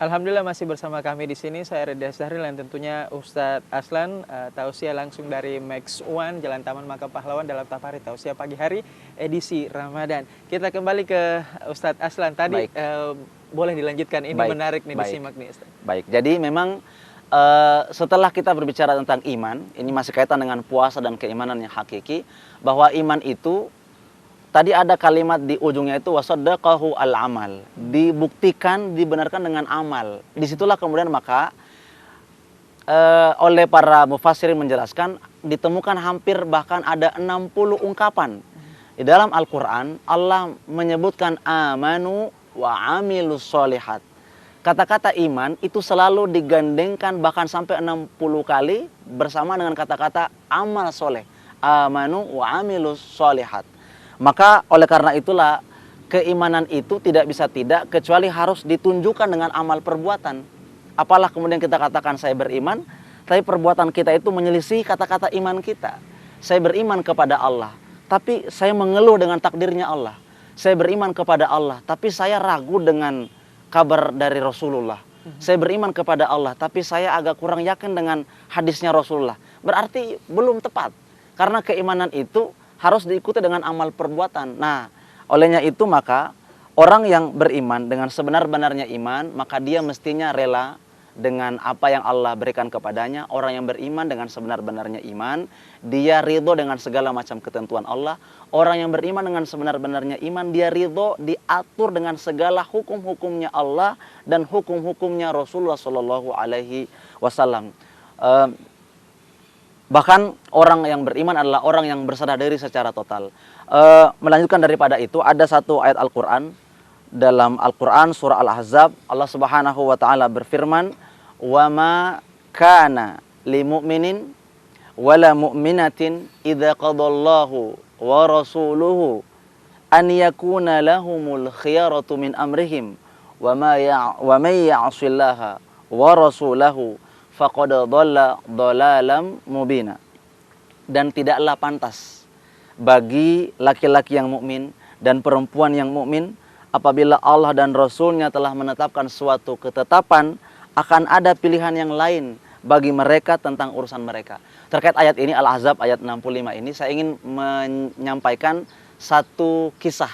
Alhamdulillah masih bersama kami di sini. Saya Reda Zahril dan tentunya Ustadz Aslan tausiah langsung dari Max One Jalan Taman Makam Pahlawan dalam Tafari Tausiah Pagi Hari edisi Ramadan. Kita kembali ke Ustadz Aslan tadi. Boleh dilanjutkan, ini menarik nih disimak nih Ustadz. Baik, jadi memang setelah kita berbicara tentang iman, ini masih kaitan dengan puasa dan keimanan yang hakiki, bahwa iman itu tadi ada kalimat di ujungnya itu wasaddaqahu al-amal, dibuktikan, dibenarkan dengan amal. Disitulah kemudian maka oleh para mufassirin menjelaskan ditemukan hampir bahkan ada 60 ungkapan di dalam Al-Quran. Allah menyebutkan amanu wa amilus solihat. Kata-kata iman itu selalu digandengkan bahkan sampai 60 kali bersama dengan kata-kata amal soleh. Amanu wa amilus solihat. Maka oleh karena itulah keimanan itu tidak bisa tidak kecuali harus ditunjukkan dengan amal perbuatan. Apalah kemudian kita katakan saya beriman, tapi perbuatan kita itu menyelisih kata-kata iman kita. Saya beriman kepada Allah, tapi saya mengeluh dengan takdirnya Allah. Saya beriman kepada Allah, tapi saya ragu dengan kabar dari Rasulullah. Saya beriman kepada Allah, tapi saya agak kurang yakin dengan hadisnya Rasulullah. Berarti belum tepat. Karena keimanan itu harus diikuti dengan amal perbuatan. Nah, olehnya itu maka orang yang beriman dengan sebenar-benarnya iman, maka dia mestinya rela dengan apa yang Allah berikan kepadanya. Orang yang beriman dengan sebenar-benarnya iman, dia ridho dengan segala macam ketentuan Allah. Orang yang beriman dengan sebenar-benarnya iman, dia ridho diatur dengan segala hukum-hukumnya Allah dan hukum-hukumnya Rasulullah Shallallahu Alaihi Wasallam. Bahkan orang yang beriman adalah orang yang berserah diri secara total. Melanjutkan daripada itu, ada satu ayat Al-Quran. Dalam Al-Quran surah Al-Ahzab, Allah Subhanahu wa Ta'ala berfirman, "Wa ma kana li mu'minin wala mu'minatin idza qadallahu wa rasuluhu an yakuna lahumul khiyaratu min amrihim wa may ya'sillaha wa rasulahu faqad dhalla dhalalam mubina." Dan tidaklah pantas bagi laki-laki yang mukmin dan perempuan yang mukmin apabila Allah dan Rasulnya telah menetapkan suatu ketetapan, akan ada pilihan yang lain bagi mereka tentang urusan mereka. Terkait ayat ini, Al-Ahzab ayat 65 ini, saya ingin menyampaikan satu kisah.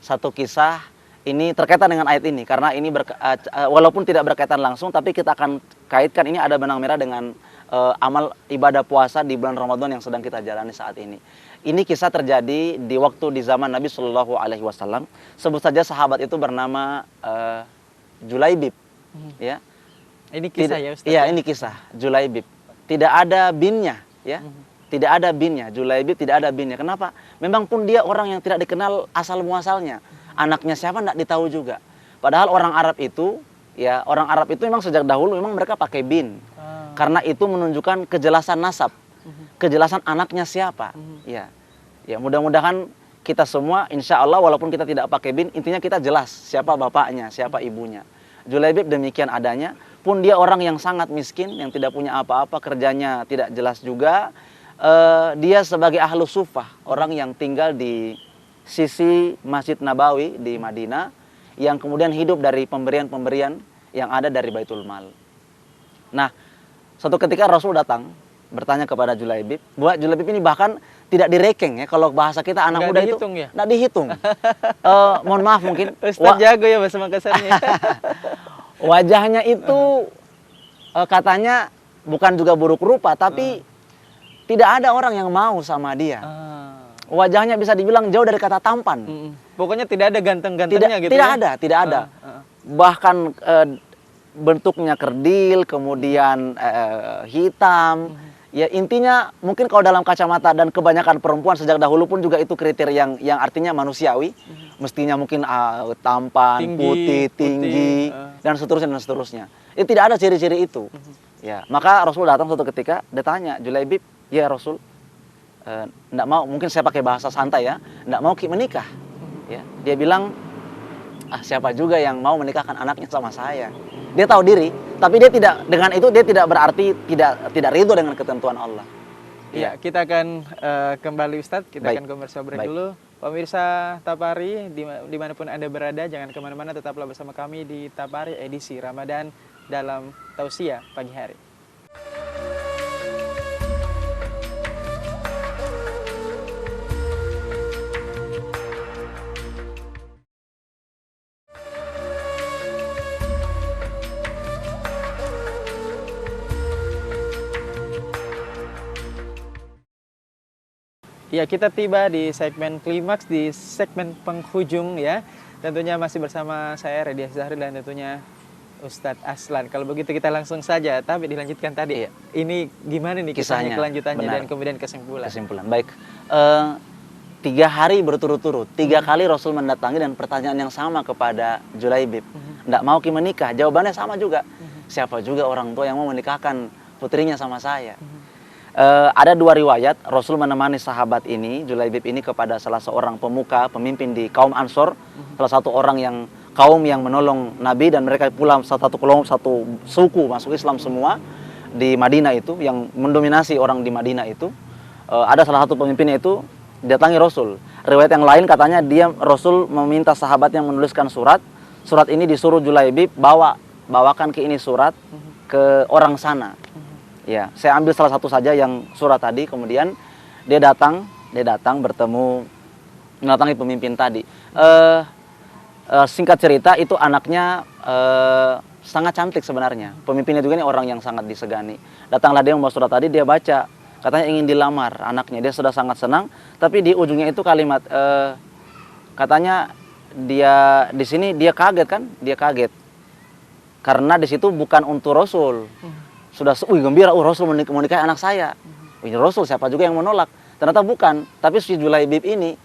Satu kisah ini terkaitan dengan ayat ini, karena ini walaupun tidak berkaitan langsung, tapi kita akan kaitkan ini ada benang merah dengan amal ibadah puasa di bulan Ramadan yang sedang kita jalani saat ini. Ini kisah terjadi di waktu di zaman Nabi Shallallahu Alaihi Wasallam. Sebut saja sahabat itu bernama Julaibib. Ya. Ini kisah ya Ustaz? Iya, ini kisah Julaibib. Tidak ada binnya, ya. Tidak ada binnya. Julaibib tidak ada binnya. Kenapa? Memang pun dia orang yang tidak dikenal asal muasalnya. Anaknya siapa tidak ditahu juga. Padahal orang Arab itu, ya, orang Arab itu memang sejak dahulu memang mereka pakai bin. Karena itu menunjukkan kejelasan nasab. Kejelasan anaknya siapa. Ya, ya mudah-mudahan kita semua insya Allah walaupun kita tidak pakai bin, intinya kita jelas siapa bapaknya, siapa ibunya. Julaibib demikian adanya, pun dia orang yang sangat miskin, yang tidak punya apa-apa, kerjanya tidak jelas juga. Dia sebagai ahlu sufah, orang yang tinggal di sisi Masjid Nabawi di Madinah, yang kemudian hidup dari pemberian-pemberian yang ada dari Baitul Mal. Nah, suatu ketika Rasul datang bertanya kepada Julaibib, buat Julaibib ini bahkan tidak direkeng ya, kalau bahasa kita anak muda itu nggak dihitung. Mohon maaf mungkin Ustaz jago ya bahasa Makassarnya. Wajahnya itu katanya bukan juga buruk rupa, tapi tidak ada orang yang mau sama dia. Wajahnya bisa dibilang jauh dari kata tampan. Pokoknya tidak ada ganteng-gantengnya gitu. Tidak ada. Bahkan bentuknya kerdil, kemudian hitam. Ya intinya mungkin kalau dalam kacamata dan kebanyakan perempuan sejak dahulu pun juga itu kriteria yang artinya manusiawi. Mestinya mungkin tampan, putih, tinggi, dan seterusnya. Itu tidak ada ciri-ciri itu. Ya, maka Rasul datang suatu ketika, dia tanya, Julaibib, ya Rasul, enggak mau, mungkin saya pakai bahasa santai ya, enggak mau menikah. Ya, dia bilang, siapa juga yang mau menikahkan anaknya sama saya. Dia tahu diri, tapi dia tidak, dengan itu dia tidak berarti tidak ridho dengan ketentuan Allah. Ya, kita akan kembali Ustadz, kita akan komersial break dulu. Pemirsa Tapari, dimanapun Anda berada, jangan kemana-mana, tetaplah bersama kami di Tapari edisi Ramadan dalam Tausiah Pagi Hari. Ya, kita tiba di segmen klimaks, di segmen penghujung ya. Tentunya masih bersama saya Redias Zahri dan tentunya Ustadz Aslan. Kalau begitu kita langsung saja, tapi dilanjutkan tadi. Iya. Ini gimana nih kisahnya, kelanjutannya benar. dan kemudian kesimpulan. Baik. 3 hari berturut-turut, 3 kali Rasul mendatangi dan pertanyaan yang sama kepada Julaibib. Nggak mau ki menikah? Jawabannya sama juga. Siapa juga orang tua yang mau menikahkan putrinya sama saya? Ada 2 riwayat Rasul menemani sahabat ini, Julaibib ini, kepada salah seorang pemuka, pemimpin di kaum Ansor, salah satu orang yang kaum yang menolong Nabi, dan mereka pula satu kelompok, satu suku masuk Islam semua di Madinah itu, yang mendominasi orang di Madinah itu. Ada salah satu pemimpinnya itu datangi Rasul. Riwayat yang lain katanya Rasul meminta sahabatnya menuliskan surat. Surat ini disuruh Julaibib bawakan ke ini surat ke orang sana. Ya, saya ambil salah satu saja yang surat tadi. Kemudian dia datang mendatangi pemimpin tadi. Singkat cerita, itu anaknya sangat cantik sebenarnya. Pemimpinnya juga ini orang yang sangat disegani. Datanglah dia membawa surat tadi, dia baca. Katanya ingin dilamar anaknya. Dia sudah sangat senang, tapi di ujungnya itu kalimat katanya dia di sini dia kaget kan? Dia kaget. Karena di situ bukan untuk Rasul. Sudah gembira, Rasul mau nikahi anak saya. Rasul, siapa juga yang menolak? Ternyata bukan, tapi si Julaibib ini,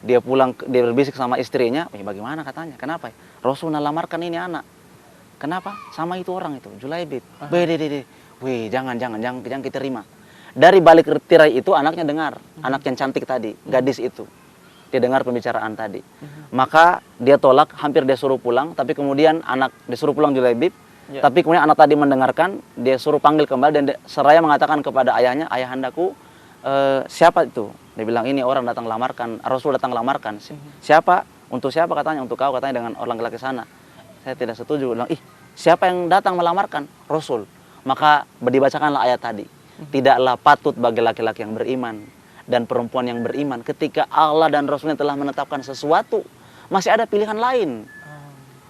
dia pulang, dia berbisik sama istrinya, bagaimana katanya, kenapa? Rasul lamarkan ini anak. Kenapa? Sama itu orang itu, Julaibib. Jangan kita terima. Dari balik tirai itu anaknya dengar, anak yang cantik tadi, gadis itu. Dia dengar pembicaraan tadi. Maka dia tolak, hampir dia suruh pulang, tapi kemudian disuruh pulang Julaibib. Ya. Tapi kemudian anak tadi mendengarkan, dia suruh panggil kembali dan seraya mengatakan kepada ayahnya, ayahandaku, siapa itu? Dia bilang, ini orang datang lamarkan, Rasul datang lamarkan. Siapa? Untuk siapa katanya? Untuk kau katanya, dengan orang laki-laki sana. Saya tidak setuju. Bilang, siapa yang datang melamarkan? Rasul. Maka dibacakanlah ayat tadi. Tidaklah patut bagi laki-laki yang beriman dan perempuan yang beriman ketika Allah dan Rasulnya telah menetapkan sesuatu, masih ada pilihan lain.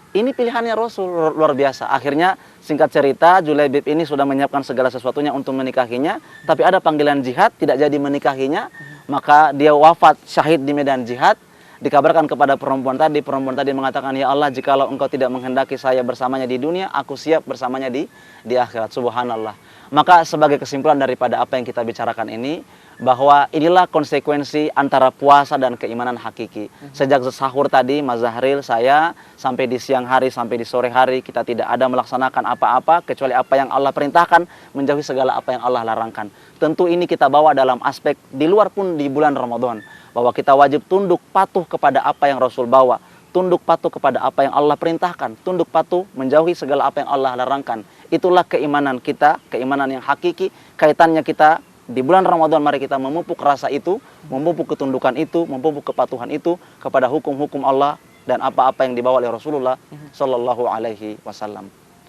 Ini pilihannya Rasul, luar biasa. Akhirnya singkat cerita, Julaibib ini sudah menyiapkan segala sesuatunya untuk menikahinya, tapi ada panggilan jihad, tidak jadi menikahinya, maka dia wafat syahid di medan jihad. Dikabarkan kepada perempuan tadi mengatakan, ya Allah, jikalau engkau tidak menghendaki saya bersamanya di dunia, aku siap bersamanya di akhirat. Subhanallah. Maka sebagai kesimpulan daripada apa yang kita bicarakan ini, bahwa inilah konsekuensi antara puasa dan keimanan hakiki. Sejak sahur tadi, Mas Zahril, saya, sampai di siang hari, sampai di sore hari, kita tidak ada melaksanakan apa-apa, kecuali apa yang Allah perintahkan, menjauhi segala apa yang Allah larangkan. Tentu ini kita bawa dalam aspek di luar pun di bulan Ramadan, bahwa kita wajib tunduk patuh kepada apa yang Rasul bawa, tunduk patuh kepada apa yang Allah perintahkan, tunduk patuh menjauhi segala apa yang Allah larangkan. Itulah keimanan kita, keimanan yang hakiki, kaitannya kita di bulan Ramadan. Mari kita memupuk rasa itu, memupuk ketundukan itu, memupuk kepatuhan itu kepada hukum-hukum Allah dan apa-apa yang dibawa oleh Rasulullah Sallallahu Alaihi Wasallam.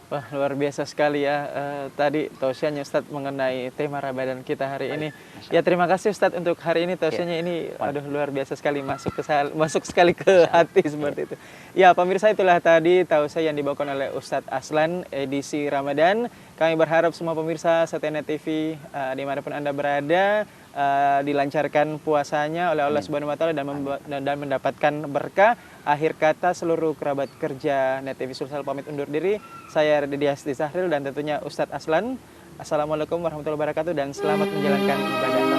Wah, luar biasa sekali ya tadi tausiahnya Ustadz mengenai tema Ramadan kita hari ini. Ya, terima kasih Ustadz untuk hari ini tausiahnya ini, aduh luar biasa sekali, masuk sekali ke hati seperti itu. Ya, pemirsa, itulah tadi tausiah yang dibawakan oleh Ustadz Aslan edisi Ramadan. Kami berharap semua pemirsa Satena TV dimanapun Anda berada dilancarkan puasanya oleh Allah Subhanahu Wa Taala dan mendapatkan berkah. Akhir kata, seluruh kerabat kerja Net TV Sulsel pamit undur diri. Saya Redias Zahril dan tentunya Ustadz Aslan. Assalamualaikum warahmatullahi wabarakatuh dan selamat menjalankan ibadah.